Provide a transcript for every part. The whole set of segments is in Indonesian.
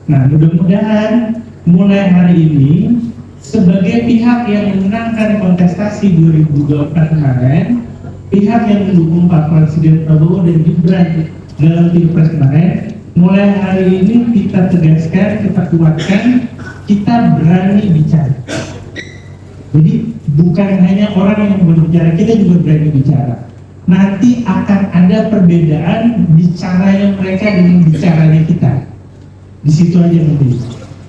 Nah, mudah-mudahan mulai hari ini sebagai pihak yang memenangkan kontestasi 2024 kemarin, pihak yang mendukung Pak Presiden Prabowo dan Gibran dalam Pilpres kemarin, mulai hari ini kita tegaskan, kita kuatkan, kita berani bicara. Jadi bukan hanya orang yang berbicara, kita juga berani bicara. Nanti akan ada perbedaan bicaranya mereka dengan bicaranya kita. Di situ aja nanti.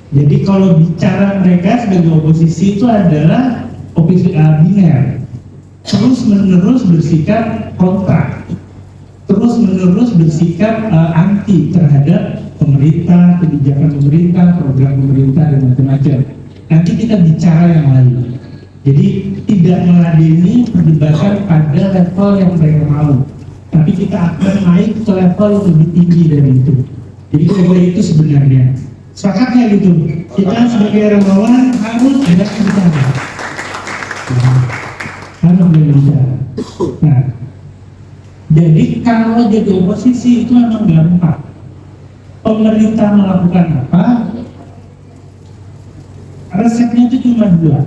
Jadi kalau bicara mereka sebagai oposisi itu adalah biner, terus menerus bersikap kontra, terus menerus bersikap anti terhadap pemerintah, kebijakan pemerintah, program pemerintah dan macam-macam. Nanti kita bicara yang lain. Jadi tidak meladeni perdebatan pada level yang mereka mau, tapi kita akan naik ke level yang lebih tinggi dari itu. Jadi kira itu sebenarnya. Sepakatnya gitu. Kita sebagai relawan harus banyak bicara. Harus banyak bicara. Nah, jadi kalau jadi oposisi itu memang gampang. Pemerintah melakukan apa? Resepnya itu cuma dua.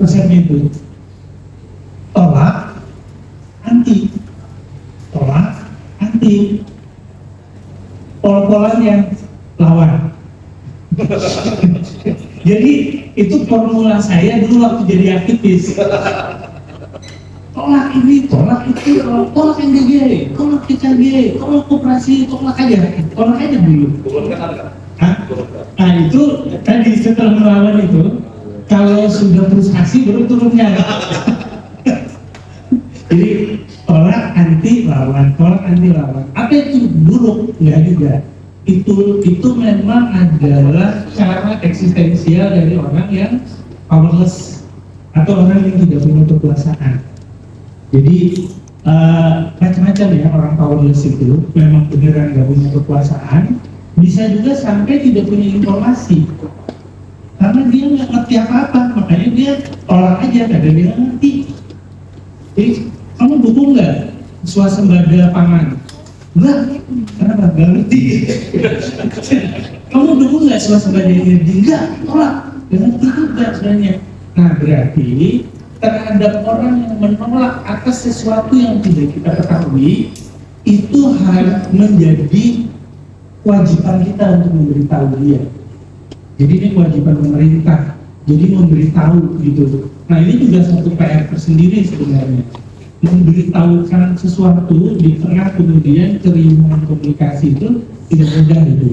Resepnya itu tolak, anti, tolak, anti. Pol-polan yang lawan. Jadi itu formula saya dulu waktu jadi aktivis. Tolak ini, tolak itu, tolak NDG, tolak PKG, tolak koperasi, tolak aja dulu. Nah itu tadi setelah melawan itu, kalau sudah frustasi baru turunnya. Jadi tolak anti lawan, tolak anti lawan. Apa itu buruk? Enggak juga. Itu memang adalah cara eksistensial dari orang yang powerless atau orang yang tidak punya kekuasaan. Jadi macam-macam ya orang powerless itu memang beneran nggak punya kekuasaan, bisa juga sampai tidak punya informasi karena dia nggak ngerti apa-apa, makanya dia tolak aja karena dia nggak ngerti. Jadi kamu dukung nggak swasembada pangan? Enggak, kenapa? Nggak ngerti. Kamu dukung nggak swasembada energi? Enggak, tolak. Nggak ngerti juga sebenarnya. Nah berarti terhadap orang yang menolak atas sesuatu yang tidak kita ketahui, itu harus menjadi kewajiban kita untuk memberitahu dia. Jadi ini kewajiban pemerintah, jadi memberitahu gitu. Nah ini juga satu PR tersendiri sebenarnya, memberitahukan sesuatu di tengah kemudian keriuhan komunikasi itu tidak mudah gitu.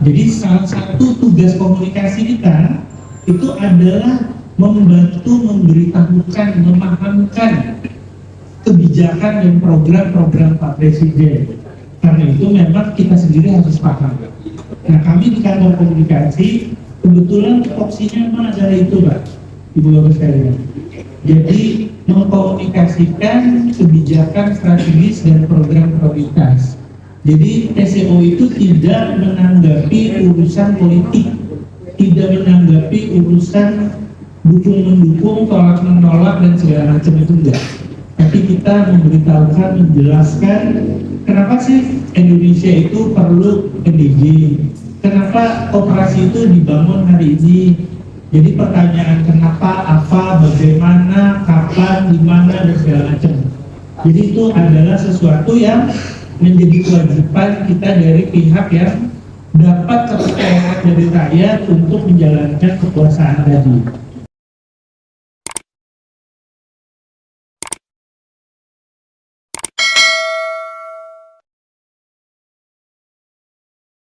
Jadi salah satu tugas komunikasi kita itu adalah membantu memberitahukan, memahamkan kebijakan dan program-program Pak Presiden. Karena itu memang kita sendiri harus paham. Nah kami di kantor komunikasi kebetulan opsinya memang adalah itu Pak, Ibu Bapak sekalian. Jadi mengkomunikasikan kebijakan strategis dan program prioritas. Jadi TCO itu tidak menanggapi urusan politik, tidak menanggapi urusan dukung-mendukung, tolak-menolak dan segala macam itu enggak. Tapi kita memberitahukan, menjelaskan kenapa sih Indonesia itu perlu NDG, kenapa koperasi itu dibangun hari ini. Jadi pertanyaan kenapa, apa, bagaimana, kapan, di mana dan segala macam. Jadi itu adalah sesuatu yang menjadi kewajiban kita dari pihak yang dapat kepercayaan dari rakyat untuk menjalankan kekuasaan tadi.